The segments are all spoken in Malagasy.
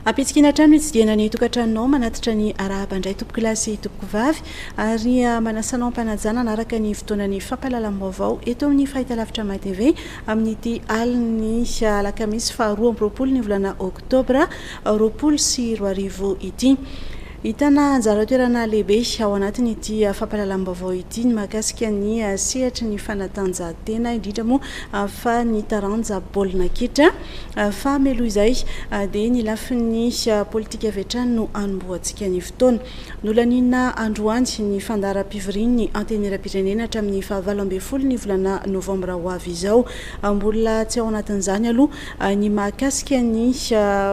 Apitsikina trano hitsidiana ny tokantranonao manatitra ny arahaba-ndray tompoko lasy tompoko vavy ary manasanao mpanajana anaraka ny fotoanany fampahalalam-baovao eto amin'ny fahitalavitra MATV amin'ity aliny alakamisy faha 2 ny volana oktobra 2024 ity. Hitana anjara toerana lehibe ao anatin'ity fampahalalam-baovao ity ny mahakasika ny sehatra ny fanatanjahantena indrindra moa fa ny taranja baolina kitra fa melo izay dia ny lafin'ny politika avy hatrany no anomboantsika ny fotoana. Nolanina androany ny fandaharam-pivoriany ny antenera-pirenena hatramin'ny faha 12 ny volana novambra ho avy izao. Mbola tsy ao anatin'izany aloha ny mahakasika ny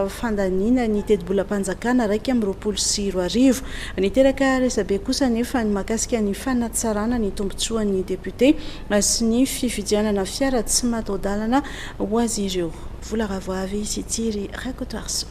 fandaniana ny teti-bolam-panjakana 2024 niteraka resabe kosa nefa ny mahakasika ny fanatsarana ny tombotsoan'ny deputé sy ny fifidianana fiara tsy mataho-dalana ho azy ireo. Vola Ravoavy sy Tsiry Rakotoarso.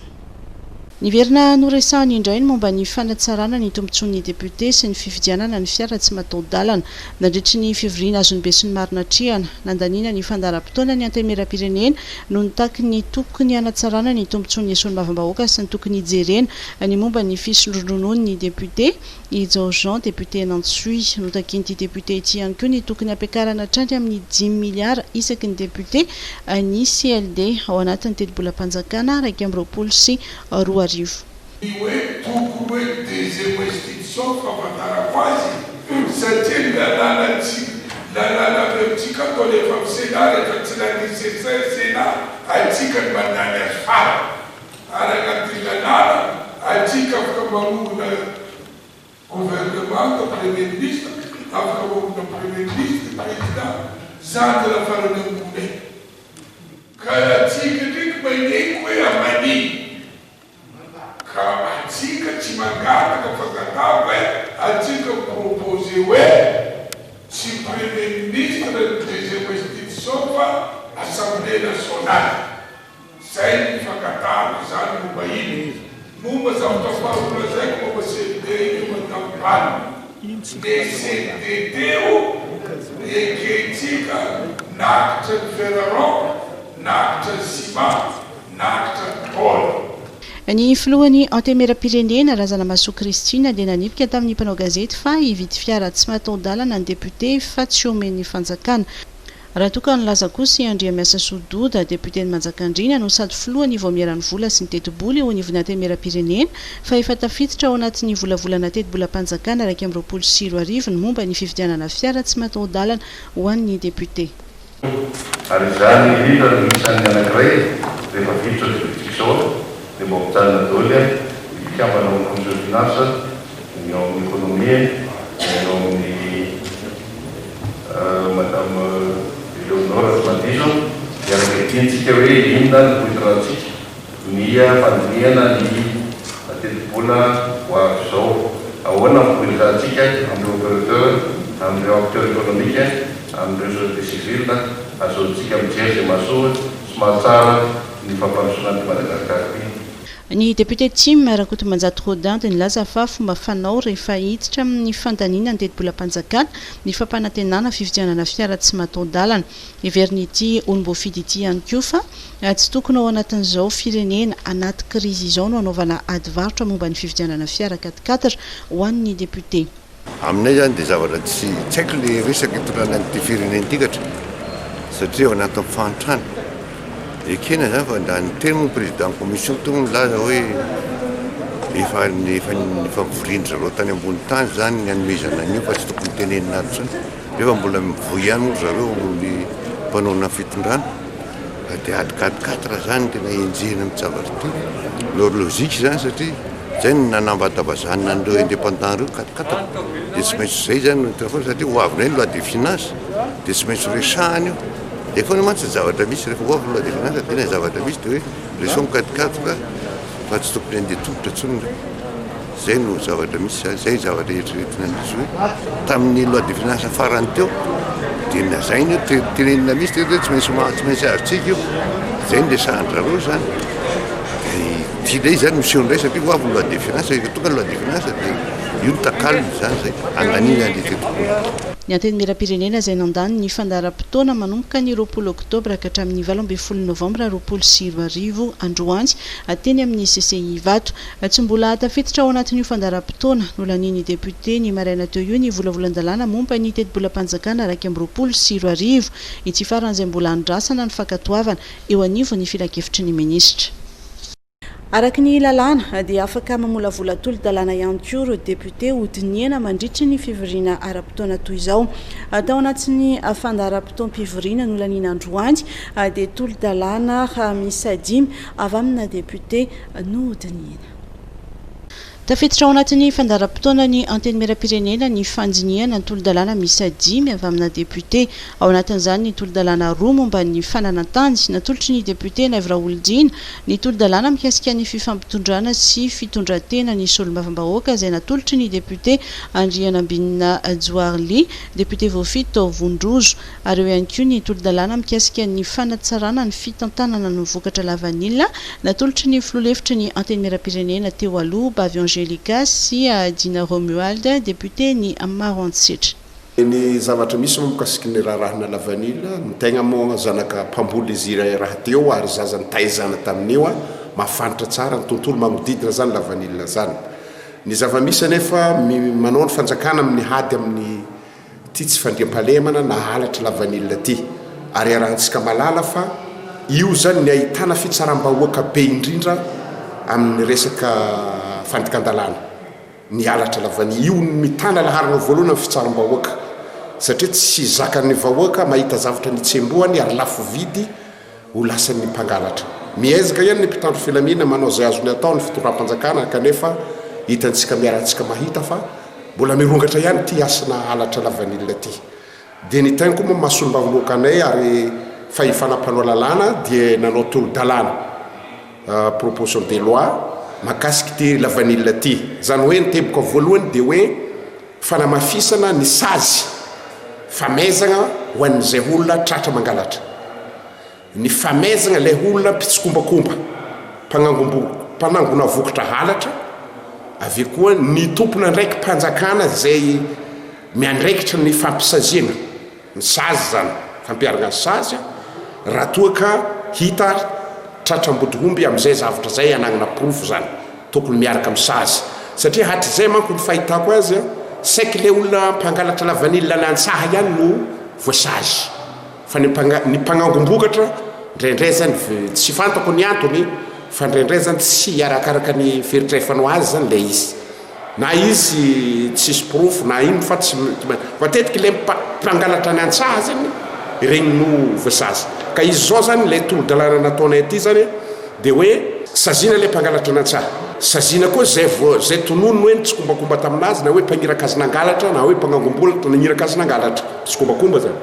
Niverina noresahany indray ny momba ny fanatsarana ny tombontsoan'ny deputé sy ny fifidianana ny fiara tsy mataho-dalana nandritry ny fivoriana azony be sy ny marina trihana nandaniana ny fandaharam-potoana ny antemera-pirenena no nitaky ny tokony hanatsarana ny tombontsoan'ny esor'ny mavambahoaka sy ny tokony hijerena ny momba ny fisondronoan'ny deputé Ijo Jean deputé Nantsui notakin'ity deputé ity ihany koa ny tokony ampiakarana hatrany amin'ny 10 miliara isaky ny deputé ny CLD ao anatin'ny teti-bolam-panjakana 2024 sy 2025. Hoe tokony hoe deuxième institution fahafantarako azy satria lalàna amintsika atao rehefa amin'ny Sénat rehefa tsy nécessaire Sénat atsika ny mandany azy fara ary anaty lalàna atsika afaka mamoona gouvernement premier ministre afaka mamoona premier ministre président zany la farany ambony ka atsika ndraiky maineko hoe amaniny ka atsika tsy mangataka fagatako hoe atsika proposé hoe tsy premier ministre deuxième institution fa assemblée nationale zay ny fagatako zany momba iny momba zavatra zay momba CND mandampana ne CND o eketsika nakitra ny ferraron nakitra ny ciment nakitra ny tôle. Ny filohan'ny antemera-pirenena Razanamaso Christine dia nanipika tamin'ny mpanao gazety fa hividy fiara tsy mataho-dalana ny deputé fa tsy omen'ny fanjakana. Raha toka nilaza kosa Andriamiasa Sododa deputé ny Manjakandriana no sady filohan'ny voamierany vola sy ny teti-bola eo anivon'ny antemera-pirenena fa efa tafiditra ao anatin'ny volavolana teti-bolam-panjakana 2024 ny momba ny fifidianana fiara tsy mataho-dalana ho an'ny deputé. Ary izany hita ny isan'ny anankiray rehefa viditra ny jurisdiction dia mba mijanona daholo ikambana ao amin'ny conseil finance ny ao amin'ny économie ny ao amin'ny madame Eleonora Madiso miaraka tiantsika hoe inona ny politratsika ny fandiniana ny teti-bola ho avy izao ahoana ny politratsika amin'ireo opérateur amin'ireo acteur économique amin'ireo société civile azoantsika mijery izay mahasoa sy mahatsara ny fampandrosoana ny Madagasikara. Ny député Tim Rakotomanjato Rodin dia nilaza fa fomba fanao rehefa hiditra amin'ny fandaniana ny teti-bolam-panjakana ny fampanantenana fifidianana fiara tsy mataho-dalana. Iverin'ity olom-boafidy ity ihany koa fa tsy tokony ao anatin'izao firenena anaty krizy izao no anaovana adivarotra momba ny fifidianana fiara 4x4 ho an'ny député. Aminay zany dia zavatra tsy haiko le resaka itoranan'ity firenena ity katra satria ao anatin'ny fahantrana. Ekena zany fa nda niteny moa président commission to milaza hoe efa mivoriana zareo tany ambony tany zany ny anomezana an'io fa tsy tokony tenenina ato zany rehefa mbola mivoy ihany moa zareo ny mpanao fitondrana dia adikadikatra zany tena enjehina amin'ny zavatra ity lôrlôzika zany satria zay ny nanambatabazanina an'ireo indépendant reo kadikatra dia tsy maintsy zay zany satria ho avy nay loi de finance dia tsy maintsy resahany io. Efa mantsy zavatra misy rehefa ho avy loi de finance tena zavatra misy dia hoe leçon kadikadika fa tsy tokony andeha tongotra tsony zay no zavatra misy zay zavatra eritreretina izy hoe tamin'ny loi de finance farany teo dia zay ny tenenina misy dia tsy maintsy azotsika io zay ny lesahandrareo zany tianay zany miseho indray satria ho avy loi de finance tonga loi de finance dia io ny takaliny zany zay andanina an'le tetokoa. Ny anteny miram-pirenena izay nandany ny fandaharam-potoana manomboka ny 20 oktobra ka hatramin'ny 12 novambra 2024 androany teny amin'ny CCI Vato. Tsy mbola tafiditra ao anatin'io fandaharam-potoana nolanin'ny député ny maraina teo io ny volavolan-dalàna momba ny teti-bolam-panjakana 2024 ity faran'izay mbola andrasana ny fankatoavana eo anivony ny filakevitry ny minisitra. Araky ny lalàna dia afaka mamolavola tolo-dalàna ihany koa ireo député hodiniana mandritry ny fivoriana ara-potoana toy izao. Tao anatin'ny fandaharam-potoam-pivoriana nolaniana androany dia tolo-dalàna miisa 5 avy amina député no hodiniana. Tafiditra ao anatin'ny fandaharam-potoana ny anteny miram-pirenena ny fandiniana ny tolo-dalàna miisa 5 avy amina député. Ao anatin'izany ny tolo-dalàna 2 momba ny fananantany natolotry ny député Naivra Oldina, ny tolo-dalàna mikasika ny fifampitondrana sy fitondran-tena ny solombavambahoaka izay natolotry ny député Andrianambinina Joarly, député Vofito Vondrozo, ary eo ihany koa ny tolo-dalàna mikasika ny fanatsarana ny fitantanana ny vokatra lavanila natolotry ny filoalefitry ny anteny miram-pirenena teo aloha Bavy Angelica sy Dina Romuald, député ny Maroantsetra. Ny zavatra misy mikasiky ny rarahana lavanila ny tegna moa zanaka mpamboly izy raha teo ary zaza nitaizana tamin'io mafantatra tsara ny tontolo magnodidina zany lavanila zany. Ny zava-misy anefa manao ny fanjakana amin'ny hady amin'ny ty tsy fandriam-pahalemana na halatra lavanila ty ary arahantsika malala fa io zany ny ahitana fitsaram-bahoaka be indrindra amin'ny resaka fandikan-dalàna ny halatra lavanila io mitana laharana voalohany amin'ny fitsaram-bahoaka satria tsy zakan'ny vahoaka mahita zavatra ny tsemboany ary lafo vidy ho lasan'ny mpangalatra. Miezaka ihany ny mpitandro filaminana manao zay azony atao ny fitondram-panjakana kanefa hitantsika miarantsika mahita fa mbola mirongatra ihany ty asana halatra lavanila ty. Dia ny tegna koa mahasolombavaloaka anay ary fa hifanam-panoa lalàna dia nanao tolo-dalàna proposition de loi makasiky ty lavanila ty. Zany hoe ny teboka voalohany dia hoe fanamafisana ny sazy famezagna ho an'izay olona tratra mangalatra. Ny famezagna ilay olona mpitsokombakomba mpanangona vokatra halatra avy koa ny tompona ndraiky mpanjakana zay miandraikitra ny fampisaziana ny sazy zany fampiarana ny sazy raha toa ka hita tratram-bodihomby amin'izay zavatra zay anagnana profo zany tokony miaraka amin'ny sazy satria hatrizay manko ny fahitako azy saiky le olona mpangalatra lavanila nantsaha ihany no voasazy fa ny mpagnangombokatra ndraindray zany tsy fantako ny antony fa ndraindray zany tsy arakaraka ny feritrefano azy zany le izy na izy tsisy profo na ino fa tsy matetiky le mpangalatra ny antsaha zany regny no voasazy ka izy zao zany le tolo-dalàna nataonay aty zany dia hoe sazina le mpangalatra ny antsaha sazina koa zay tonono hoe nitsokombakomba taminazy na hoe mpagniraka azy nangalatra na hoe mpanangombolatra naniraka azy nangalatra tsokombakomba zany.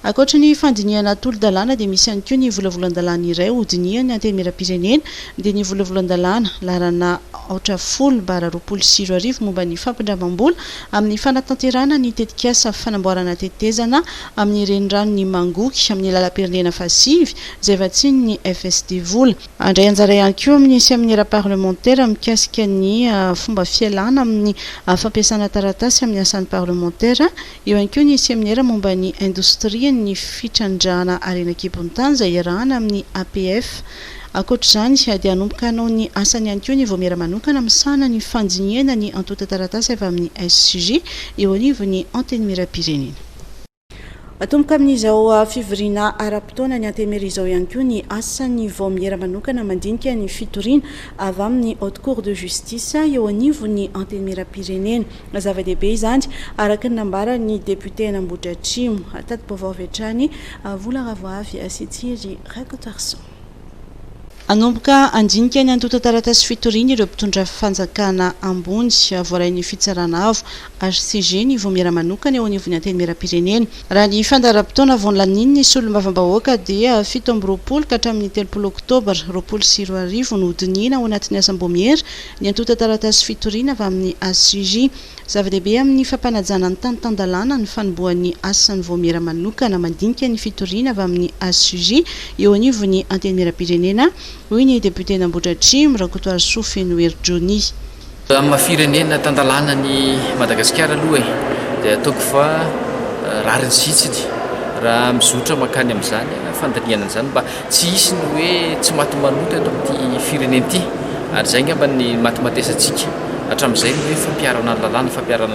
Akoatra ny fandiniana tolo-dalàna dia misy ihany koa ny volavolan-dalàna iray hodiniany anteny miram-pirenena dia ny volavolan-dalàna larana 8/2024 momba ny fampindramam-bola amin'ny fanatanterana ny tetikasa fanamboarana tetezana amin'ny renirano ny Mangoky amin'ny lalam-pirenena fasivy izay vatsiny ny FSD vola. Andray anjara ihany koa amin'ny sy amin'ny ra-parlementaire mikasika ny fomba fialana amin'ny fampiasana taratasy amin'ny asan'ny parlementaire. Eo ihany koa ny sy amin'ny ra momba ny indostria ny fitrandrana arena kibon-tany izay iarahana amin'ny APF. Akoatra izany dia hanomboka hanao ny asany ihany koa ny voamiera manokana misana ny fandiniana ny antota taratasy avy amin'ny SCG eo anivony anteny miram-pirenena. Atomboka amin'izao fivoriana ara-potoana ny antemera izao ihany koa ny asan'ny voamiera manokana mandinika ny fitoriana avy amin'ny haute cour de justice eo anivony anteny miram-pirenena. Zava-dehibe izany araka ny nambara ny député Nambodratrimo Tady Baovao Vetrany vola ravoavy sy Thierry Rakotarson. Anomboka andinika ny antota taratasy fitoriana ireo mpitondra fanjakana ambony voarain'ny fitsarana avo HCG ny voamiera manokana eo anivony anteny miram-pirenena. Raha ny fandaharam-potoana vao nolanininy ny solombavambahoaka dia 7 ka hatramin'ny 30 oktobra 2024 no hodiniana ao anatin'ny asam-boamiera ny antota taratasy fitoriana avy amin'ny HCG. Zava-dehibe amin'ny fampanajana ny tany-tan-dalàna ny fanombohan'ny asan'ny voamiera manokana mandinika ny fitoriana avy amin'ny HCG eo anivony anteny miram-pirenena. Hoy ny député Nambodratrimo Rakotoarso Fenoery Joni. Amin'ny firenena tan-dalàna ny Madagasikara aloha dia ataoko fa rariny sitsiny raha mizotra makany amin'izany fandaniana an'izany mba tsy hisy ny hoe tsy matomanota eto amin'ity fireneny ity ary zay ngamba ny matematesantsika hatramin'izay ny hoe fampiarana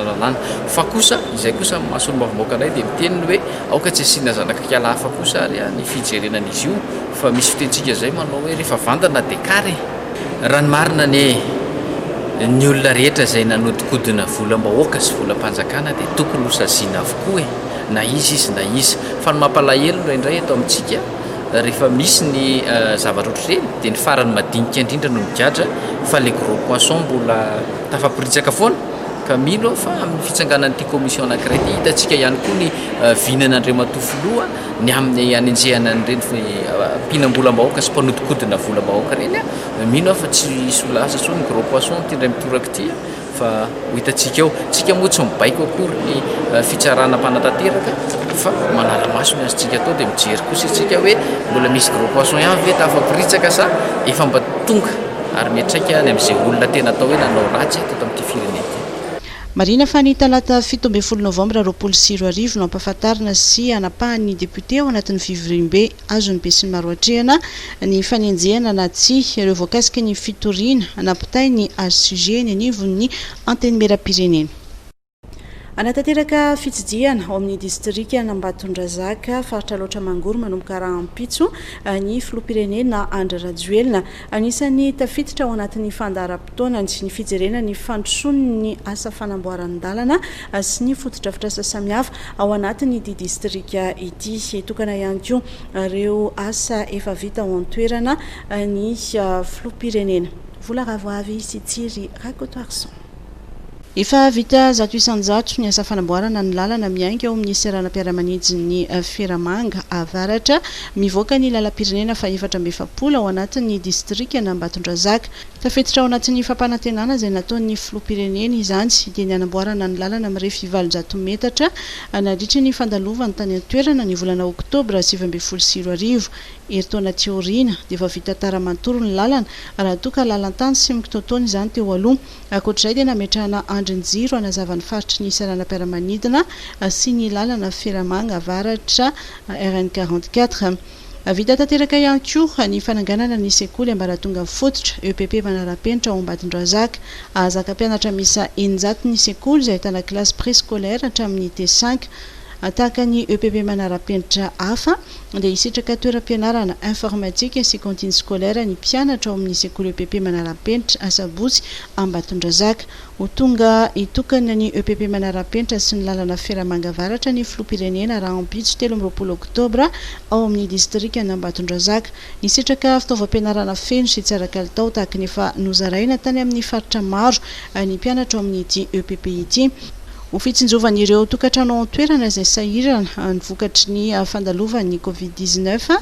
lalàna fa kosa izay kosa masolo mavomboaka anay dia miteniny hoe aoka tsy asiana zanakakala hafa kosa ary ny fijerenan'izy io fa misy fitentsika zay manao hoe rehefa vandana dia kary raha ny marina ny olona rehetra zay nanodikodina volam-bahoaka sy volam-panjakana dia tokony hosaziana avokoa na izy na izy fa ny mampalahelo indraindray eto amintsika rehefa misy ny zavatra ohatr'ireny dia ny farany madinika indrindra no migadra fa le gros poisson mbola tafaporitsaka foana ka mino fa amin'ny fitsanganan'ity commission anankiray ty hitantsika ihany koa ny vinana andreo matofoloha ny amin'ny anenjehana an'ireny mpinam-bolam-bahoaka sy mpanodikodina volam-bahoaka reny mino fa tsy solasa so ny gros poisson ty ndray mitoraka ty fa ho hitantsika eo tsika moa tsy mibaiko akory ny fitsarana mpanatateraka fa manala maso ny azontsika atao dia mijery kosa itsika hoe mbola misy gros poisson ihany ve tafaporitsaka sa efa mba tonga ary miatraika ny amin'izay olona tena atao hoe nanao ratsy teto amin'ity fireneny marina fa ny talata 17 novambra 2024 no ampahafantarina sy anapahan'ny député ao anatin'ny fivoriam-be azony be sy ny maro atrehana ny fanenjehana na tsy ireo voakasika ny fitoriana nampitay ny sujet ny anivon'ny antenne mera-pirenena anatanteraka fitsidiana ao amin'ny distrika Ambatondrazaka faritra loatra Mangoro manomboka raha ampitso ny filoham-pirenena Andry Rajoelina anisany tafiditra ao anatin'ny fandaharam-potoana ny fijerena ny fandrosoany ny asa fanamboaran-dalana sy ny fotodrafitrasa samihafa ao anatin'ny distrika ity tokana ihany koa ireo asa efa vita ao an-toerana ny filoham-pirenena vola ravoavy sy Tsiry Rakotoarson efa vita 100 ny asa fanamboarana ny lalana miainga ao amin'ny seranam-piaramanidiny Firamanga avaratra mivoaka ny lalam-pirenena fa 720 ao anatin'ny distrika Ambatondrazaka tafiditra ao anatin'ny fampanantenana izay nataon'ny filoham-pirenena izany dia ny anamboarana ny lalana mirefy 700 metatra nandritra ny fandalovany tany an-toerana ny volana oktobra 2024 eritaona teoriana dia efa vita tara-mantoro ny lalana raha toka lalantany sy mikitotoana izany teo aloha ankoatr'izay dia nametrahana andrin-jiro anazavany faritry ny saranam-piaramanidina sy ny lalana Firamanga avaratra RN44 vita tanteraka ihany koa ny fananganana ny sekoly ambaratonga fototra EPP Manarapenitra ao Ambatondrazaka azaka mpianatra misa 900 ny sekoly izay ahitana classe préscolaire hatramin'ny T5 tahaka ny EPP Manarapenitra hafa dia hisitraka toeram-pianarana informatique sy cantine scolaire ny mpianatra ao amin'ny sekoly EPP Manarapenitra Asabotsy Ambatondrazaka ho tonga hitokana ny EPP Manarapenitra sy ny lalana Firamanga avaratra ny filoham-pirenena raha ampitso 13 oktobra ao amin'ny distrika Ambatondrazaka hisitraka fitaovam-pianarana feno sy tsara kalitao tahaka ny efa nozaraina tany amin'ny faritra maro ny mpianatra ao amin'ity EPP ity ho fitsinjovan'ireo tokantrano an-toerana izay sahirana ny vokatry ny fandalovan'ny Covid-19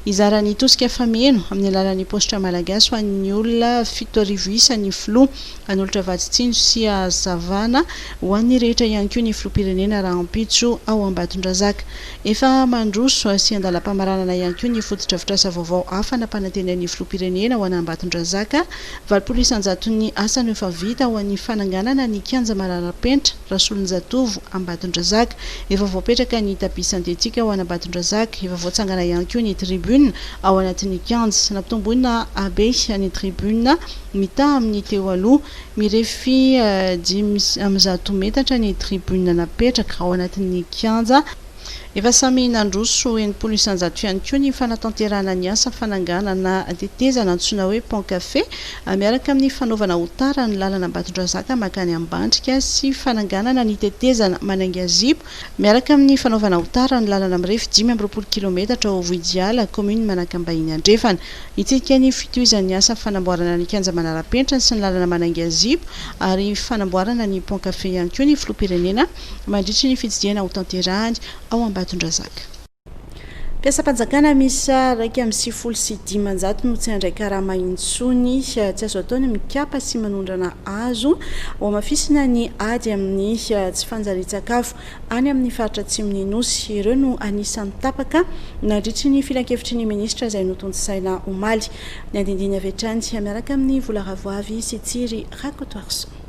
izarany tosika fameno amin'ny alalan'ny postra malagasy ho an'ny olona 7,000 isa ny filoha an'olatra Vaditsinjo sy Zavana ho an'ny rehetra ihany koa ny filoham-pirenena raha ampitso ao Ambatondrazaka efa mandroso sy andalam-pamaranana ihany koa ny fotodrafitrasa vaovao hafa nampanantenan'ny filoham-pirenena ho an'ny Ambatondrazaka 700 ny asa no efa vita ho an'ny fananganana ny kianja Manarapenitra Rasolonjatovo Ambatondrazaka efa voapetraka ny tapis sentetika ao Ambatondrazaka efa voatsangana ihany koa ny tribune ao anatin'ny kianja nampitomboina abe ny tribune mita amin'ny teo aloha mirefy 100 metatra ny tribune napetraka ao anatin'ny kianja efa samy nandroso enimpolo isanjato ihany koa ny fanatanterahana ny asa fananganana tetezana antsoina hoe pont café miaraka amin'ny fanaovana hotara ny lalana Ambatondrazaka makany Ambandrika sy fananganana ny tetezana Manangy Zipo miaraka amin'ny fanaovana hotara ny lalana mirefy 5 kilometatra ao Voidiala commune Manakambahiny Andrefana itsika ny fitohizan'ny asa fanamboarana ny kianja Manarapenitra sy ny lalana Manangy Zipo ary fanamboarana ny pont café ihany koa ny filoham-pirenena mandritry ny fitsidiana ho tanterahany ao Ambatondrazaka mpiasa-panjakana misa 150 no tsy handraika raha mahitsony tsy azo ataony mikapa sy manondrana azo ao mafisina ny ady amin'ny tsy fanjari-tsakafo any amin'ny faritra Atsimon'ny Nosy ireo no anisan'ny tapaka nandritry ny filan-kevitry ny ministra izay notontosaina omaly ny andindiny avy hatrany miaraka amin'ny vola ravoavy sy Tsiry Rakotoarson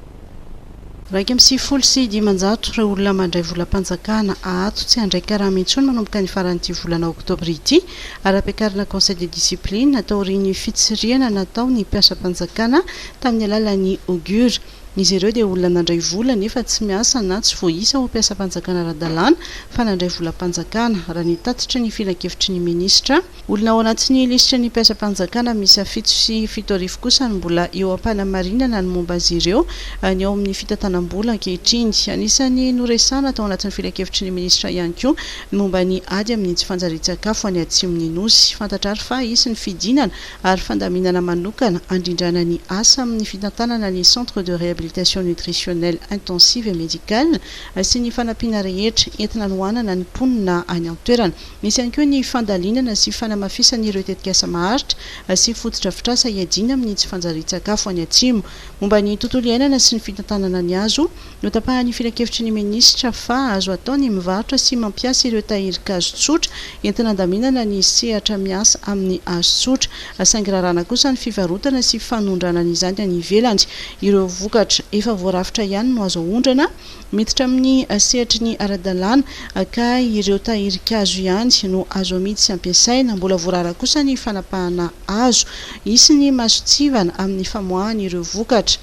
raika am'sy folo sy dimanjato ireo olona mandray volam-panjakana ato tsy handraika raha mihitsony manomboka ny faran'ity volana oktobra ity ara-piakarana conseil de discipline natao riny fitsiriana natao ny mpiasa-panjakana tamin'ny alalan'ny augure izy ireo dia olona nandray vola nefa tsy miasa na tsy voaisa ho mpiasa-panjakana ara-dalàna fa nandray volam-panjakana raha ny tatitra ny filan-kevitry ny minisitra olona ao anatin'ny lisitra ny mpiasa-panjakana misy fito sy fito arivo kosa ny mbola eo am-panamarinana ny momba azy ireo ny ao amin'ny fitantanam-bola ankehitriny anisany noresana tao anatin'ny filan-kevitry ny minisitra ihany koa momba ny ady amin'ny tsy fanjarian-tsakafo any atsimon'ny nosy fantatrary fa isy ny fidinana ary fandaminana manokana andrindrana ny asa amin'ny fitantanana ny centre de réhabilitation nutritionnelle intensive et médicale sy ny fanampiana rehetra entina nohanana ny mponina any an-toerana misy ihany koa ny fandalinana sy fanamafisana ireo tetikasa maharitra sy fototra fitrasa iadina amin'ny tsy fanjarian-tsakafo any atsimo momba ny tontolo iainana sy ny fitantanana ny azo no tapahany filan-kevitry ny minisitra fa azo ataony mivarotra sy mampiasa ireo tahirika azo tsotra entina andaminana ny sehatra miasa amin'ny azo tsotra saingy rarana kosa ny fivarotana sy fanondrana izany any ivelany ireo vokatra efa voarafitra ihany no azo ondrana miditra amin'ny sehatry ny ara-dalàna ka ireo tahirika azo ihany no azo amidy sy ampiasaina mbola voarara kosa ny fanapahana azo isy ny masotsivana amin'ny famoahana ireo vokatra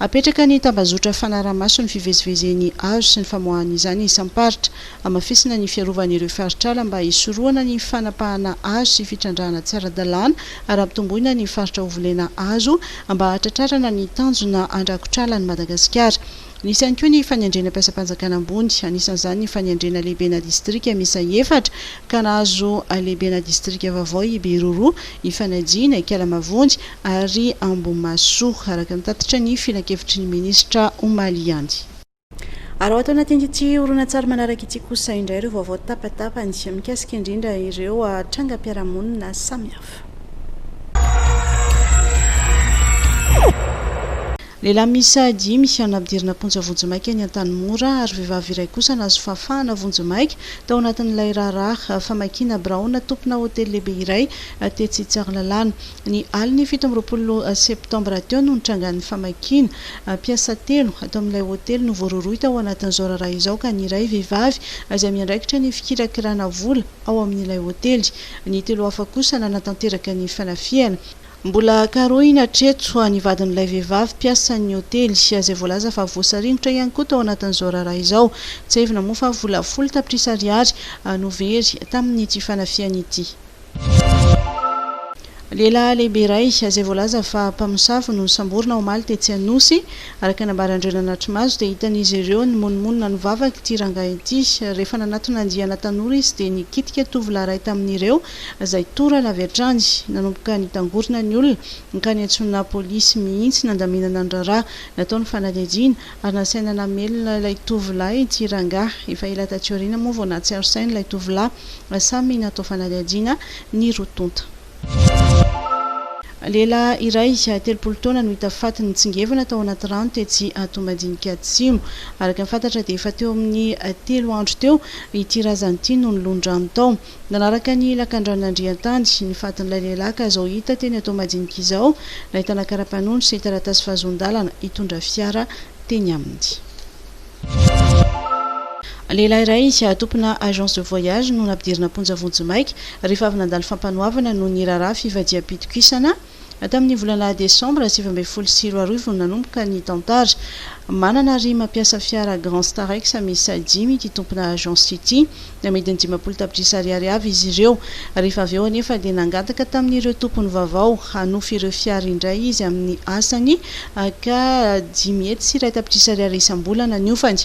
apetraka ny tambazotra fanaramaso ny fivezivezeny azo sy ny famoahana izany isam-paritra amafisina ny fiarovan'ireo faritrala mba hisoroana ny fanapahana azo sy fitrandrahana tsy ara-dalàna ary ampitomboina ny faritra ovolena azo mba hatratrarana ny tanjona andrakotrala ny Madagasikara nisy ihany koa ny faniandrena mpiasa-panjakana ambony anisan'izany ny faniandrena lehibena distrika misa efatra ka nahazo lehibena distrika vaovao Iberoro Ifanajiana Ikalamavonjy ary Ambomasoa araka mitatitra ny filan-kevitry ny minisitra Omaliandy ary ao atao anatin'ity tsy horonan-tsary manaraka ity kosa indray ireo vaovao tapatapany mikasika indrindra ireo trangam-piarahamonina samihafa lehilahy misa 10 anabdirina ponja vonjimaika ny Antanimora ary vehivavy iray kosa nahazo fahafahana vonjimaika tao anatin'ilay raharaha famakiana Braona tompona hotely lehibe iray tetsy Tsaralalàna ny aliny 17 septambra teo no nitrangan'ny famakiana mpiasa telo atao amin'ilay hotely no voaroroy tao anatin'izao raharaha izao ka ny iray vehivavy izay miandraikitra ny fikirakirana vola ao amin'ilay hotely ny telo hafa kosa nanatanteraka ny fanafiana mbola karoina hatreto ny vadin'ilay vehivavy mpiasa ny hotely izay voalaza fa voasaringotra ihany koa tao anatin'izao raharaha izao tsy evina moa fa vola 10 tapitrisa ariary no very tamin'ity fanafiana ity lehilahy lehibe iray izay voalaza fa mpamosavy no samborina omaly tetsy Anosy araka nambarandrena anatrimazo dia hitan'izy ireo ny monimonina ny vavaka ity rangahy ity rehefa nanatona andiana tanora izy dia nikitika tovolahy iray tamin'ireo izay tora laviatrany nanomboka nitangorona ny olona ka niantsona polisy mihitsy nandaminana ny raharaha nataony fanadihadiana ary nasaina namelona ilay tovolahy ity rangahy efa ela tatsioriana moa vao nahatsiaro saina ilay tovolahy samy natao fanadihadiana ny rotonta lehilahy iray 13 taona no hita faty nitsingevana tao anaty rano tetsy Tomadinika Atsimo araka ny fantatra dia efa teo amin'ny 3 andro teo ity razany ity no nilondrano tao nanaraka ny lakan-dranon'Andriantany ny fatin'ilay lehilahy ka izao hita teny Tomadinika izao nahitana karapanondro sy taratasy fahazondalana hitondra fiara teny aminy lehilahy iray tompona agence de voyage no nampidirina ponja vonjimaika rehefa avy nandalo fampanoavana no niraharaha fivadiam-pitokisana tamin'ny volana desambra 2022 nanomboka ny tantara manana ry mampiasa fiara Grand Starex misy 10 ity tompona agence ity namediny 50 tapitrisa ariary avy izy ireo rehefa avy eo anefa dia nangataka tamin'ireo tompony vaovao hanofy ireo fiara indray izy amin'ny asany ka 10 hety sy 2 tapitrisa ariary isam-bolana niofany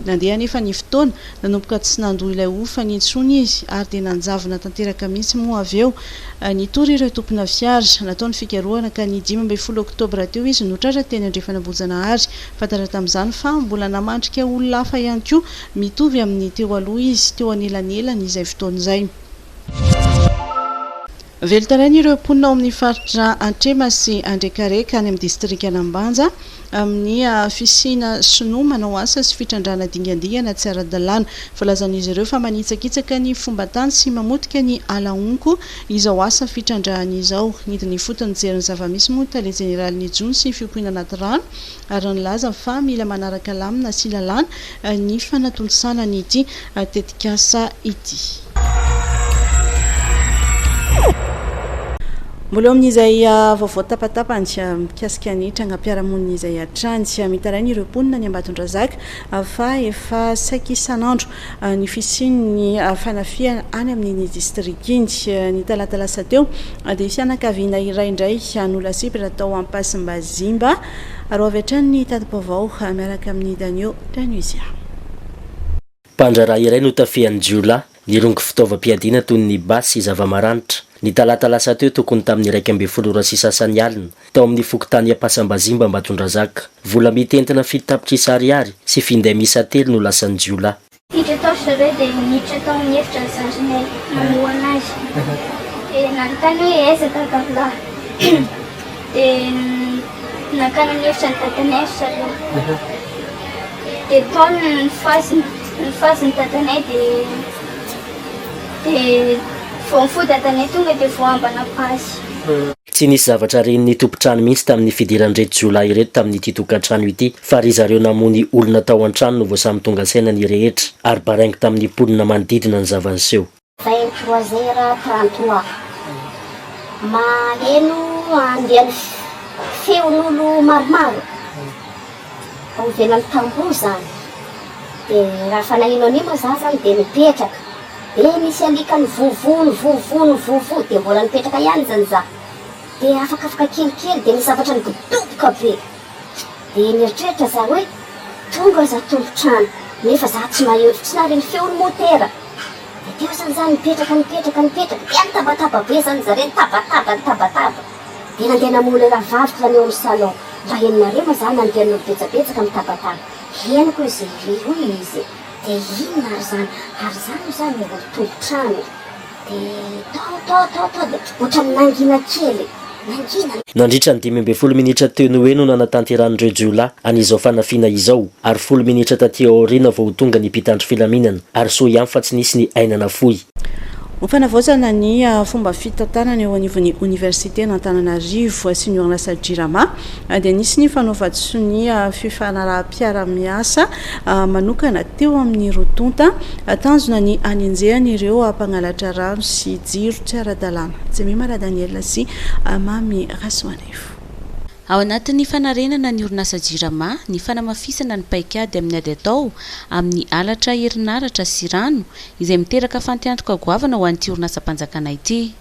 nandeha nefa ny fotoana nanomboka tsy nandoha ilay ofany intsony izy ary dia nanjavona tanteraka mihitsy moa avy eo nitory ireo tompona fiara nataony fikarohana ka ny 15 oktobra teo izy notratra teny Andrifanambozanahary fatara tamin'izany fa mbola namandrika olona hafa ihany koa mitovy amin'ny teo aloha izy teo anelanelany izay fotoana izay velotarainy ireo mponina ao amin'ny faritra Antrema sy Andrekareka any amin'ny distrika Anambanja amin'ny fisina sinoa manao asa sy fitrandrana dingadingana tsy ara-dalàna. Volazan'izy ireo fa manitsakitsaka ny fomban-tany sy mamotika ny alaonko izao asa fitrandrahana izao. Nidiny fotony jery ny zava-misy moa tale jeneraly Jony sy fiompiana anaty rano ary nilaza fa mila manaraka lamina sy lalàna ny fanatolosana n'ity tetikasa ity. Mbola amin'izay vaovao tapatapany mikasika ny trangam-piarahamonina izay hatrany mitarainy ireo mponina ny Ambatondrazaka fa efa saika isan'andro ny fisian'ny fanafiana any amin'ny distrika iny. Ny talata lasa teo dia fianakaviana iray indray nolasipitra tao Ampasimbazimba ary avy hatrany ny tadi-baovao miaraka amin'ny Danio Danuisia. Mpandraraha iray no tafian'ny Jiola nirongo fitaovam-piadiana toy ny basy zava-maranitra. Ny talata lasa teo tokony tamin'ny 1 sasany alina tao amin'ny fokotany Ampasimbazimba Ambatondrazaka. Vola mitentina fitapitra ariary sy finday misa telo no lasan'ny Jiola. Hidra sareo dia miditra tao amin'ny efitra zarinay mamoana azy. Dia nanontany hoe aiza dadalahy. Dia nakana ny efitra ny dadanay sareo. Dia tao ny faziny dadanay dia fo dadanay tonga dia voambana pasy. Tsy nisy zavatra ren'ny tompontrano mihitsy tamin'ny fidiran-dreto Jiola ireto tamin'ity tokantrano ity fa ry zareo namony olona tao an-trano no voasamy tonga saina ny rehetra ary baraingy tamin'ny mponina manodidina ny zavaniseho. 23h33 maheno andehan'ny feon'olo maromaro ao ivelan'ny tamboho zany. Dia raha fanahino an'io moa za zany dia mipetraka. Dia misy alikany vovo dia mbola mipetraka ihany zany za. Dia afaka kelikely dia misy zavatra nigodoboka be. Dia mieritreritra za hoe tonga za tompontrano nefa za tsy mahevitra tsy nary ny feon'ny motera. Dia teo zany mipetraka dia nitabataba be zany zareo nitabataba. Dia nandeha namola raha vavika zany eo amin'ny salon. Mba henonareo ma zany nandehan'olo betsabetsaka mitabataba. Henoko izy hoy izy. Dia inona ary zany eo tompontrano. Dia tao dia ohatrany nangina kely. Nandritra ny 15 minitra teo no hoe no nanatanteran'ireo Jiola an'izao fanafiana izao ary 10 minitra taty aoriana vao tonga ny mpitandro filaminana ary soa ihany fa tsy nisy ny ainana fohy. Fanavaozana ny fomba fitantanana eo anivon'ny Université n'Antananarivo sy ny orinasa Jirama dia nisy ny fanaova-tso ny fifanaraha-piara-miasa manokana teo amin'ny rotonta tanjona ny anenjehana ireo mpangalatra rano sy jiro tsy ara-dalàna. Jemimara Daniel sy Mami Rasoanevo. Ao anatin'ny fanarenana ny orinasa Jirama, ny fanamafisana ny paikady amin'ny ady atao amin'ny alatra herinaratra sy rano izay miteraka fanteantoka goavana ho an'ity orinasa mpanjakana ity.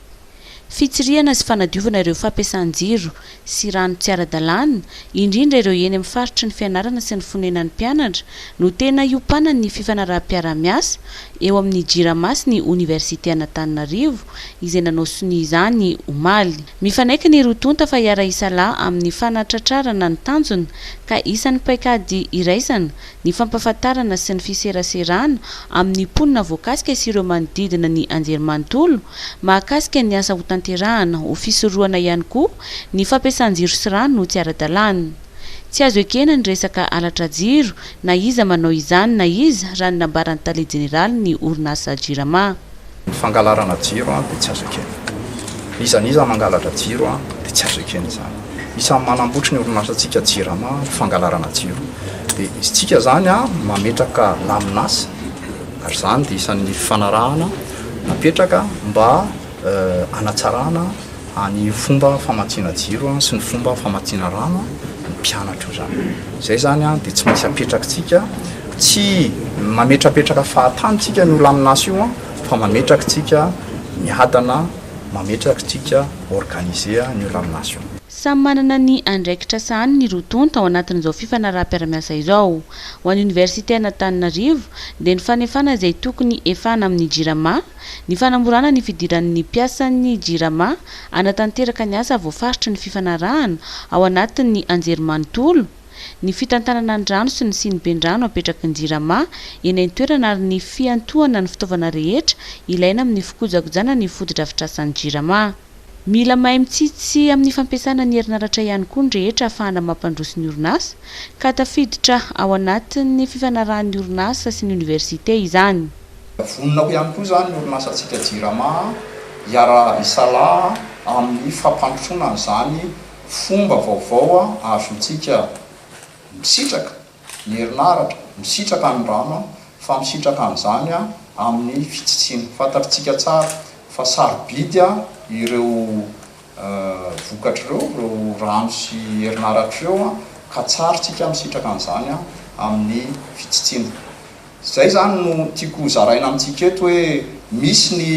Fitsiriana sy fanadiovana ireo fampiasan-jiro sy rano tsy ara-dalàna, indrindra ireo eny amin'ny faritry ny fianarana sy ny fonenan'ny mpianatra no tena iompanan ny fifanaraha-piara-miasa eo amin'ny Jirama sy ny Université Antananarivo izay nanao sony izany omaly. Mifanaiky ny rotonta fa hiara isalahy amin'ny fanatratrarana ny tanjona ka isan'ny paikady iraisana ny fampahafantarana sy ny fiseraserana amin'ny mponina voakasika sy ireo manodidina ny anjerimanontolo mahakasika ny asa hotanterahana ho fisorohana ihany koa ny fampiasan-jiro sy rano no tsy ara-dalàna. Tsy azo ekena ny resaka alatra jiro na iza manao izany na iza raha ny nambaran'ny tale jeneraly ny orinasa Jirama. Ny fangalarana jiro dia tsy azo ekena. Iza mangalatra jiro dia tsy azo ekena izany. Isan'ny manambotry ny orinasantsika Jirama fangalarana jiro. Dia isitsika zany mametraka laminasa ary zany dia isan'ny fanarahana napetraka mba anatsarana ny fomba famatsiana jiro sy ny fomba famatsiana rano ny mpianatra io zany. Izay zany dia tsy maintsy apetrakatsika tsy mametrapetraka fahatantsika ny laminasa io fa mametrakatsika miadana mametrakatsika organiser ny laminasa io. Samy manana ny andraikitra sahany ny rotonta ao anatin'izao fifanaraha-piara-miasa izao. Ho an'ny Université Antananarivo dia ny fanefana izay tokony efana amin'ny Jirama, ny fanamorana ny fidiran'ny mpiasan'ny Jirama anatanteraka ny asa voafaritry ny fifanarahana ao anatin'ny anjerimanontolo, ny fitantanana ny rano sy ny siniben-drano apetraky ny Jirama eny an-toerana ary ny fiantohana ny fitaovana rehetra ilaina amin'ny fikojakojana ny fotodrafitrasan'ny Jirama. mila mahay mitsitsy amin'ny fampiasana ny herinaratra ihany koa ny rehetra ahafahana mampandroso ny orinasa ka tafiditra ao anatin'ny fifanarahan'ny orinasa sy ny université izany. Vonona ihany koa zany ny orinasantsika Jirama hiara isalaha amin'ny fampandrosoana zany fomba vaovao azontsika misitraka ny herinaratra, misitraka ny rano fa misitraka an'izany amin'ny fitsitsina. Fantatritsika tsara fa sarobidy ireo vokatra ireo rano sy herinaratra ireo ka tsarotsika misitraka an'izany amin'ny fitsitsina. Zay zany no tiako zaraina amintsika eto hoe misy ny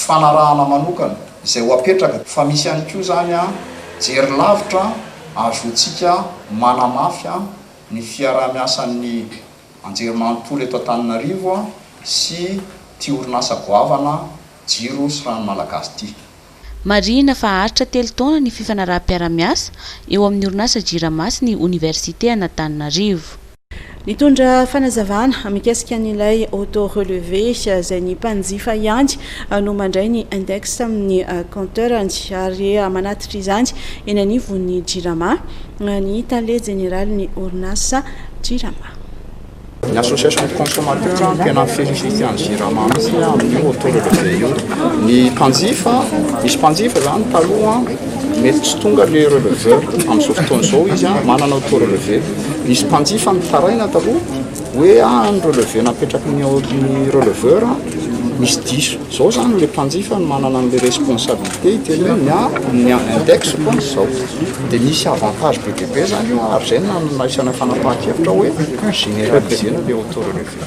fanarahana manokana izay ho apetraka fa misy ihany koa zany jery lavitra azontsika manamafy ny fiarah-miasan'ny anjerimanontolo eto Antananarivo sy ty orinasa goavana jiro sy rano malagasy ty. Marina fa haritra 3 taona ny fifanaraha-piara-miasa eo amin'ny orinasa Jirama sy ny université Antananarivo. Nitondra fanazavana mikasika an'ilay auto relevé izay ny mpanjifa ihany no mandray ny index amin'ny compteurany ary manatitra izany eny anivon'ny Jirama ny tale général ny orinasa Jirama. Ny association de consommateurs tena félicité an'i Jirama mihitsy amin'ny auto relevé io. Ny mpanjifa, misy mpanjifa zany taloha mety tsy tonga le releveur amin'izao fotoana izao izy manana auto relevé. Misy mpanjifa mitaraina taloha hoe ny relevé napetraky ny releveur misy diso. Zao zany le mpanjifa no manana le responsabilité teny hoe ny index zao. Dia misy avantage be dia be zany io ary zay naisana fanapahan-kevitra hoe généralisena le auto relevé.